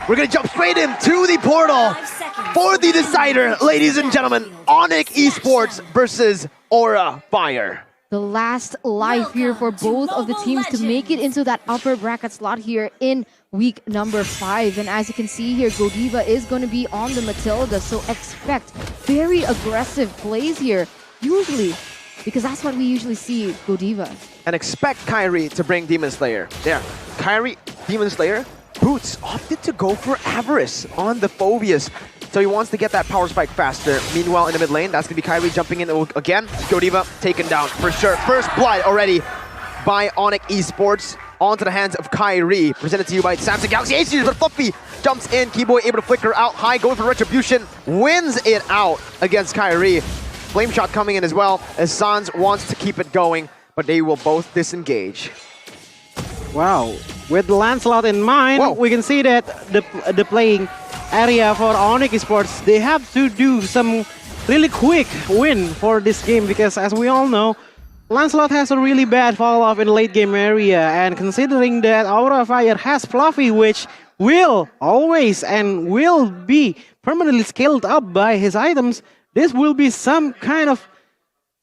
We're going to jump straight into the portal for the decider, ladies and gentlemen. ONIC ESPORTS versus Aura Fire. The last life here for both of the teams to make it into that upper bracket slot here in week number 5. And as you can see here, Godiva is going to be on the Matilda, so expect very aggressive plays here, usually, because that's what we usually see Godiva. And expect Kyrie to bring Demon Slayer. There, Kyrie, Demon Slayer. Boots opted to go for Avarice on the Phobius. So he wants to get that power spike faster. Meanwhile, in the mid lane, that's going to be Kyrie jumping in again. Godiva taken down for sure. First blood already by ONIC ESPORTS onto the hands of Kyrie. Presented to you by Samsung Galaxy A series, but Fluffy jumps in. Keyboy able to flicker out high, going for Retribution. Wins it out against Kyrie. Flame shot coming in as well, as Sans wants to keep it going, but they will both disengage. Wow, with Lancelot in mind, we can see that the playing area for ONIC ESPORTS, they have to do some really quick win for this game, because as we all know, Lancelot has a really bad fall off in the late game area, and considering that Aura Fire has Fluffy, which will always and will be permanently scaled up by his items, this will be some kind of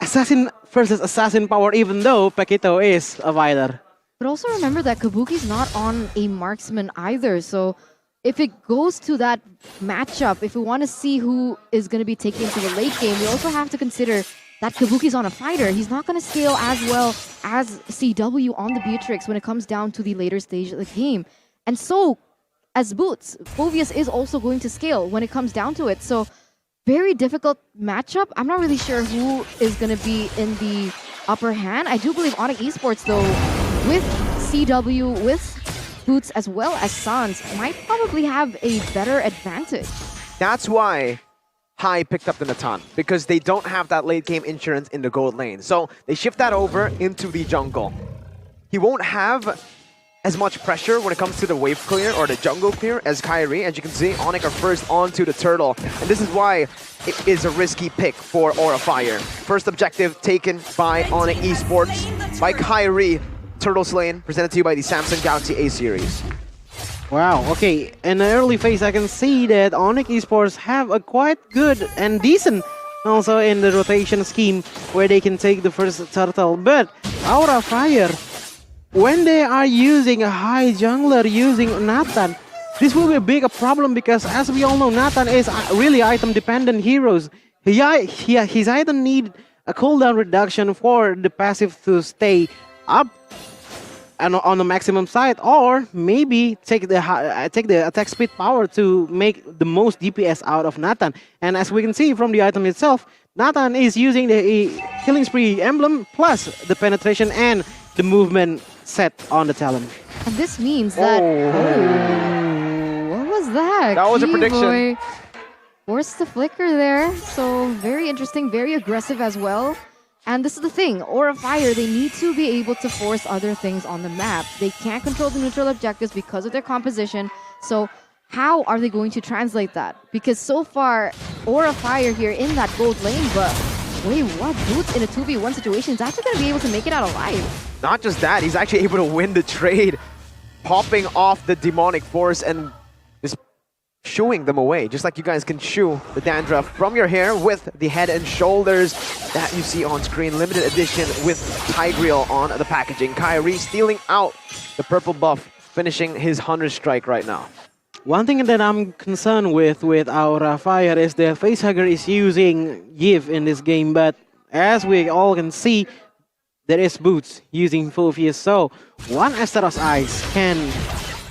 assassin versus assassin power, even though Paquito is a fighter. But also remember that Kabuki's not on a marksman either, so if it goes to that matchup, if we want to see who is going to be taken into the late game, we also have to consider that Kabuki's on a fighter. He's not going to scale as well as CW on the Beatrix when it comes down to the later stage of the game. And so, as Boots, Phobius is also going to scale when it comes down to it. So, very difficult matchup. I'm not really sure who is going to be in the upper hand. I do believe ONIC ESPORTS, though, with CW, with Boots, as well as Sans, might probably have a better advantage. That's why Hai picked up the Natan, because they don't have that late game insurance in the gold lane. So they shift that over into the jungle. He won't have as much pressure when it comes to the wave clear or the jungle clear as Kyrie. As you can see, ONIC are first onto the turtle. And this is why it is a risky pick for Aura Fire. First objective taken by ONIC ESPORTS by Kyrie. Turtle Lane, presented to you by the Samsung Galaxy A series. Wow, okay. In the early phase, I can see that ONIC ESPORTS have a quite good and decent also in the rotation scheme where they can take the first turtle. But Aura Fire, when they are using a high jungler using Nathan, this will be a big problem, because as we all know, Nathan is really item dependent heroes. His item need a cooldown reduction for the passive to stay up and on the maximum side, or maybe take the attack speed power to make the most DPS out of Nathan. And as we can see from the item itself, Nathan is using the killing spree emblem plus the penetration and the movement set on the talent. And this means that... Oh, what was that? That was a prediction. Forced the flicker there. So very interesting, very aggressive as well. And this is the thing, Aura Fire, they need to be able to force other things on the map. They can't control the neutral objectives because of their composition. So how are they going to translate that? Because so far, Aura Fire here in that gold lane, but wait, what? Boots in a 2v1 situation is actually going to be able to make it out alive. Not just that, he's actually able to win the trade, popping off the demonic force and just shooing them away, just like you guys can shoo the dandruff from your hair with the head and shoulders that you see on screen. Limited edition with Tigreal on the packaging. Kyrie stealing out the purple buff, finishing his 100 strike right now. One thing that I'm concerned with Aura Fire is that Facehugger is using Give in this game, but as we all can see, there is Boots using Phobius, so one Astaros Eyes can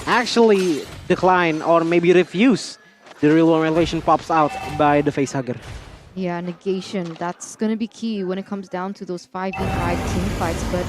actually decline or maybe refuse the real world relation pops out by the Facehugger. Yeah, negation, that's going to be key when it comes down to those 5v5 team fights, but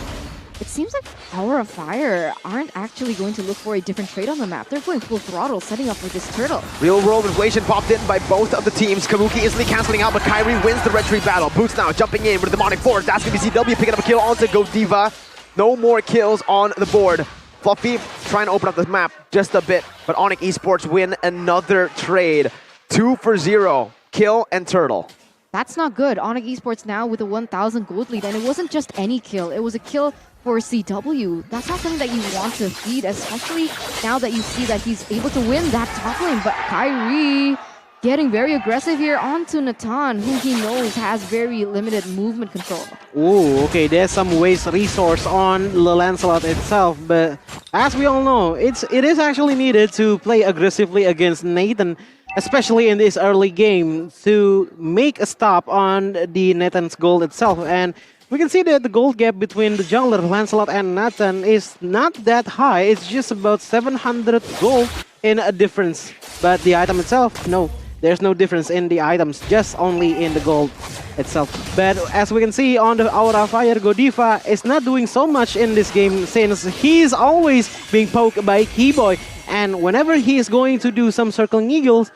it seems like Aura Fire aren't actually going to look for a different trade on the map. They're going full throttle, setting up for this turtle. Real world inflation popped in by both of the teams. Kabuki instantly canceling out, but Kyrie wins the retreat battle. Boots now jumping in with the demonic force. That's going to be CW picking up a kill onto Godiva. No more kills on the board. Fluffy trying to open up the map just a bit, but ONIC ESPORTS win another trade. 2-for-0, kill and turtle. That's not good. ONIC ESPORTS now with a 1,000 gold lead, and it wasn't just any kill. It was a kill for CW. That's not something that you want to feed, especially now that you see that he's able to win that top lane. But Kyrie getting very aggressive here onto Natan, who he knows has very limited movement control. Ooh, okay, there's some waste resource on the Lancelot itself, but as we all know, it is actually needed to play aggressively against Nathan, especially in this early game, to make a stop on the Nathan's gold itself. And we can see that the gold gap between the jungler Lancelot and Nathan is not that high. It's just about 700 gold in a difference. But the item itself, no. There's no difference in the items, just only in the gold itself. But as we can see on the Aura Fire, Godiva is not doing so much in this game since he's always being poked by Keyboy. And whenever he is going to do some circling eagles,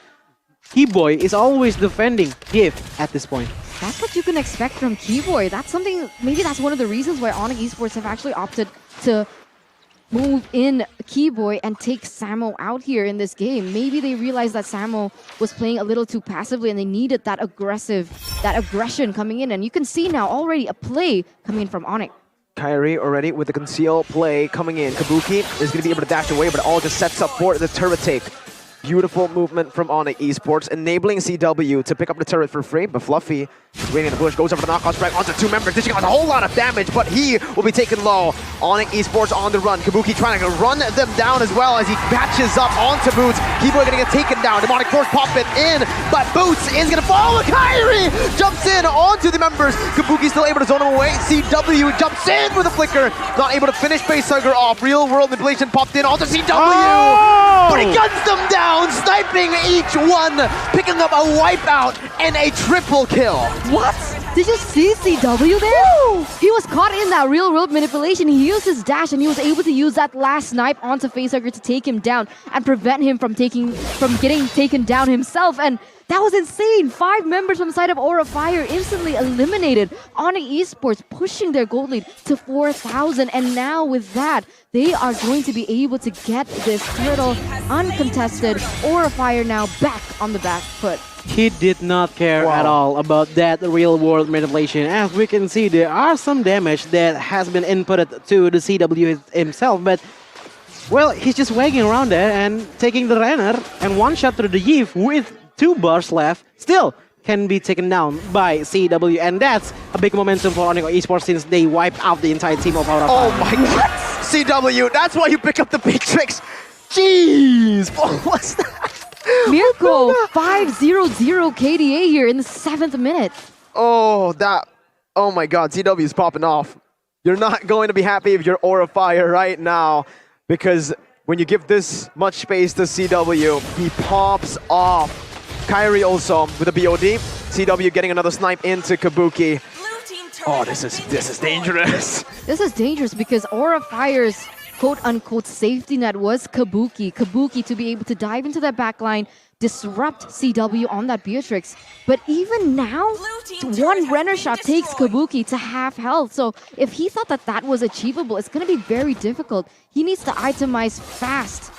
Keyboy is always defending Gift at this point. That's what you can expect from Keyboy. That's something, maybe that's one of the reasons why ONIC Esports have actually opted to move in Keyboy and take Samo out here in this game. Maybe they realized that Samo was playing a little too passively and they needed that aggression coming in. And you can see now already a play coming in from ONIC. Kyrie already with the conceal play coming in. Kabuki is going to be able to dash away, but it all just sets up for the turret take. Beautiful movement from ONIC Esports, enabling CW to pick up the turret for free, but Fluffy waiting in the bush, goes over the knockout strike onto two members, dishing out a whole lot of damage, but he will be taken low. ONIC Esports on the run. Kabuki trying to run them down as well as he patches up onto Boots. Keyboy gonna get taken down. Demonic Force pop it in, but Boots is gonna fall. Kyrie jumps in onto the members. Kabuki still able to zone him away. CW jumps in with a flicker, not able to finish Facehugger off. Real world manipulation popped in onto CW, but he guns them down, sniping each one, picking up a wipeout and a triple kill. What? Did you see CW there? Woo! He was caught in that real world manipulation. He used his dash and he was able to use that last snipe onto Facehugger to take him down and prevent him from getting taken down himself. And that was insane. 5 members from the side of Aura Fire instantly eliminated. ONIC Esports pushing their gold lead to 4,000. And now with that, they are going to be able to get this turtle uncontested. Aura Fire now back on the back foot. He did not care at all about that real-world manipulation. As we can see, there are some damage that has been inputted to the CW himself, but well, he's just wagging around there and taking the runner and one shot through the Yves with 2 bars left. Still can be taken down by CW, and that's a big momentum for ONIC Esports since they wiped out the entire team of Aura. Oh my god! CW, that's why you pick up the big tricks! Jeez! What was that? Mirko 500 KDA here in the 7th minute. Oh my god, CW is popping off. You're not going to be happy if you're Aura Fire right now, because when you give this much space to CW, he pops off. Kyrie also with a BOD. CW getting another snipe into Kabuki. Oh, this is dangerous. This is dangerous because Aura Fire's quote-unquote safety net was Kabuki. Kabuki to be able to dive into that backline, disrupt CW on that Beatrix. But even now, one Renner shot takes Kabuki to half health. So if he thought that that was achievable, it's going to be very difficult. He needs to itemize fast.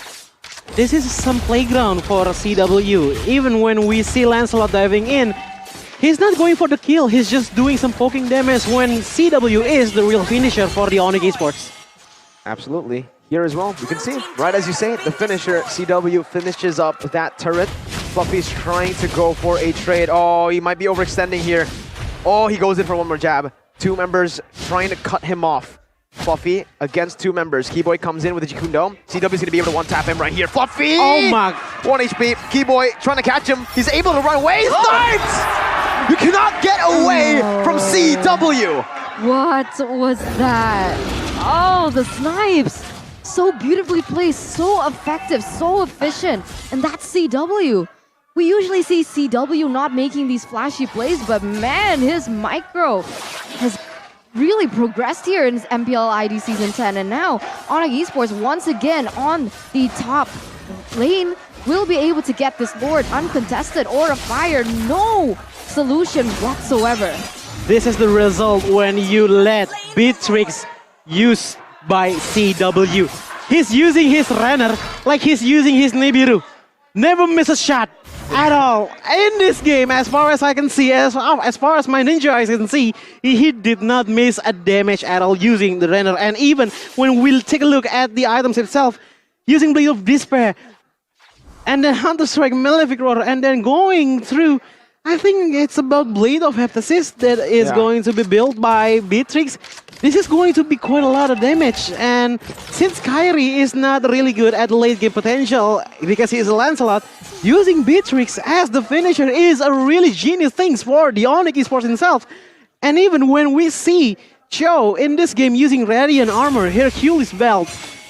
This is some playground for CW. Even when we see Lancelot diving in, he's not going for the kill. He's just doing some poking damage when CW is the real finisher for the ONIC Esports. Absolutely. Here as well, you can see, right as you say, the finisher, CW finishes up that turret. Fluffy's trying to go for a trade. Oh, he might be overextending here. Oh, he goes in for one more jab. 2 members trying to cut him off. Fluffy against 2 members. Keyboy comes in with a Jikundo. CW's going to be able to one-tap him right here. Fluffy! Oh my! 1 HP. Keyboy trying to catch him. He's able to run away. Snipes! You cannot get away from CW! What was that? Oh, the snipes! So beautifully placed, so effective, so efficient. And that's CW. We usually see CW not making these flashy plays, but man, his micro has really progressed here in his MPL ID Season 10. And now, ONIC Esports once again on the top lane will be able to get this Lord uncontested. Aura Fire, no solution whatsoever. This is the result when you let Beatrix used by CW. He's using his runner like he's using his Nibiru. Never miss a shot. at all. In this game, as far as I can see, as far as my ninja eyes can see, he did not miss a damage at all using the render. And even when we'll take a look at the items itself, using Blade of Despair, and then Hunter Strike, Malefic Roar, and then going through, I think it's about Blade of Heptasis that is going to be built by Beatrix. This is going to be quite a lot of damage, and since Kyrie is not really good at late game potential because he is a Lancelot, using Beatrix as the finisher is a really genius thing for the ONIC Esports himself. And even when we see Cho in this game using Radiant Armor, Hercules Belt,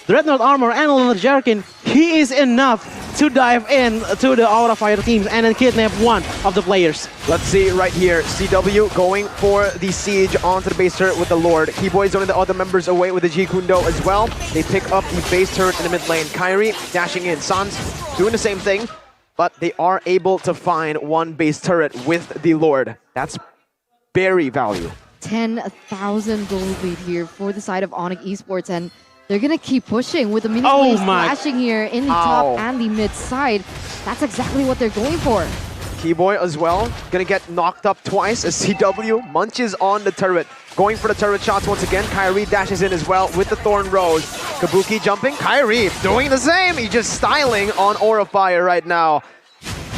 Dreadnought Armor, and Leonard Jarkin, he is enough to dive in to the Aura Fire teams and then kidnap one of the players. Let's see right here, CW going for the siege onto the base turret with the Lord. Keyboy zoning the other members away with the G Kundo as well. They pick up the base turret in the mid lane. Kyrie dashing in, Sans doing the same thing, but they are able to find one base turret with the Lord. That's very value. 10,000 gold lead here for the side of ONIC Esports, and they're gonna keep pushing with the mini plays flashing here in the top and the mid side. That's exactly what they're going for. Keyboy as well, gonna get knocked up twice as CW munches on the turret. Going for the turret shots once again. Kyrie dashes in as well with the Thorn Rose. Kabuki jumping, Kyrie doing the same. He's just styling on Aura Fire right now.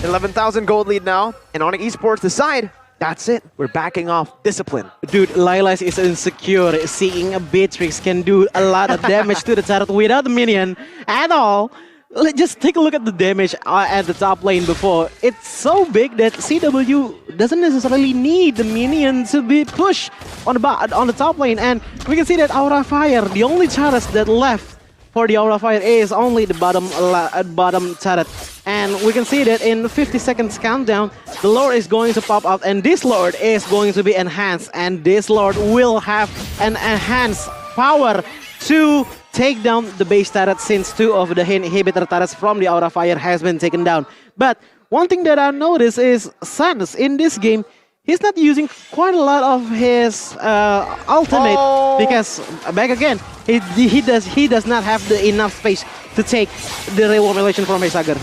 11,000 gold lead now, and ONIC Esports decide, that's it. We're backing off. Discipline. Dude, Lilas is insecure. Seeing a Beatrix can do a lot of damage to the turret without the minion at all. Let's just take a look at the damage at the top lane before. It's so big that CW doesn't necessarily need the minion to be pushed on the top lane. And we can see that Aura Fire, the only turret that left for the Aura Fire is only the bottom turret. And we can see that in 50 seconds countdown, the Lord is going to pop up, and this Lord is going to be enhanced, and this Lord will have an enhanced power to take down the base turret since two of the inhibitor turrets from the Aura Fire has been taken down. But one thing that I noticed is Sans in this game, he's not using quite a lot of his ultimate because back again, he does not have enough space to take the real formulation from Facehager.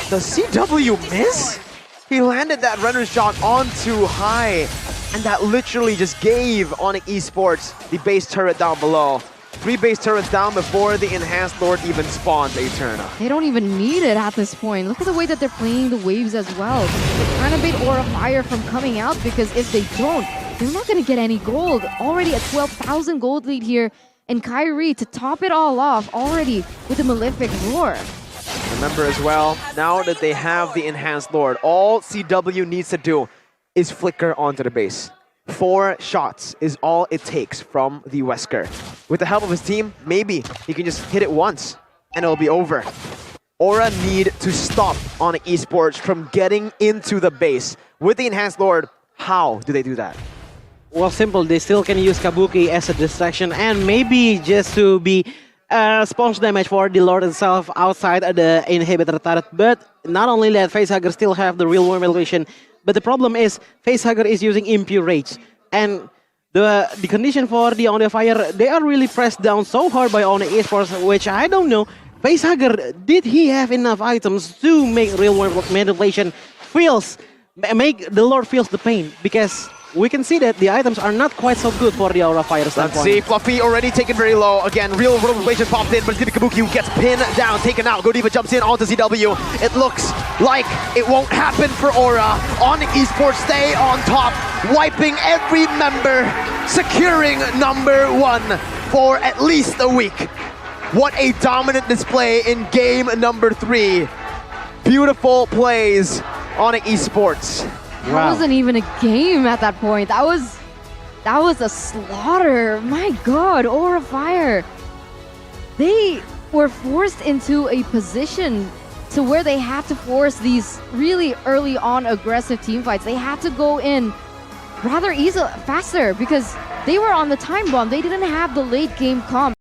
Does CW miss? He landed that render shot on too high, and that literally just gave ONIC Esports the base turret down below. 3 base turrets down before the enhanced Lord even spawns Eterna. They don't even need it at this point. Look at the way that they're playing the waves as well. They're trying to bait Aura Fire from coming out, because if they don't, they're not going to get any gold. Already a 12,000 gold lead here, and Kyrie to top it all off already with the Malefic Roar. Remember as well, now that they have the enhanced Lord, all CW needs to do is flicker onto the base. 4 shots is all it takes from the Wesker. With the help of his team, maybe he can just hit it once and it'll be over. Aura need to stop ONIC Esports from getting into the base. With the enhanced Lord, how do they do that? Well, simple. They still can use Kabuki as a distraction and maybe just to be sponge damage for the Lord itself outside of the inhibitor turret. But not only that, Facehager still have the real worm elevation. But the problem is, Facehager is using Impure Rage. And the condition for the Aura Fire, they are really pressed down so hard by ONIC Esports, which I don't know. Facehager, did he have enough items to make real world manipulation make the Lord feels the pain? Because we can see that the items are not quite so good for the Aura Fire standpoint. Let's see, Fluffy already taken very low. Again, real world manipulation popped in, but it's gonna be Kabuki who gets pinned down, taken out. Godiva jumps in onto CW. It looks like it won't happen for Aura. ONIC Esports stay on top, wiping every member, securing #1 for at least a week. What a dominant display in game number 3. Beautiful plays, ONIC Esports. That wasn't even a game at that point. That was a slaughter. My God, Aura Fire. They were forced into a position to where they had to force these really early on aggressive team fights. They had to go in rather faster because they were on the time bomb. They didn't have the late game comp.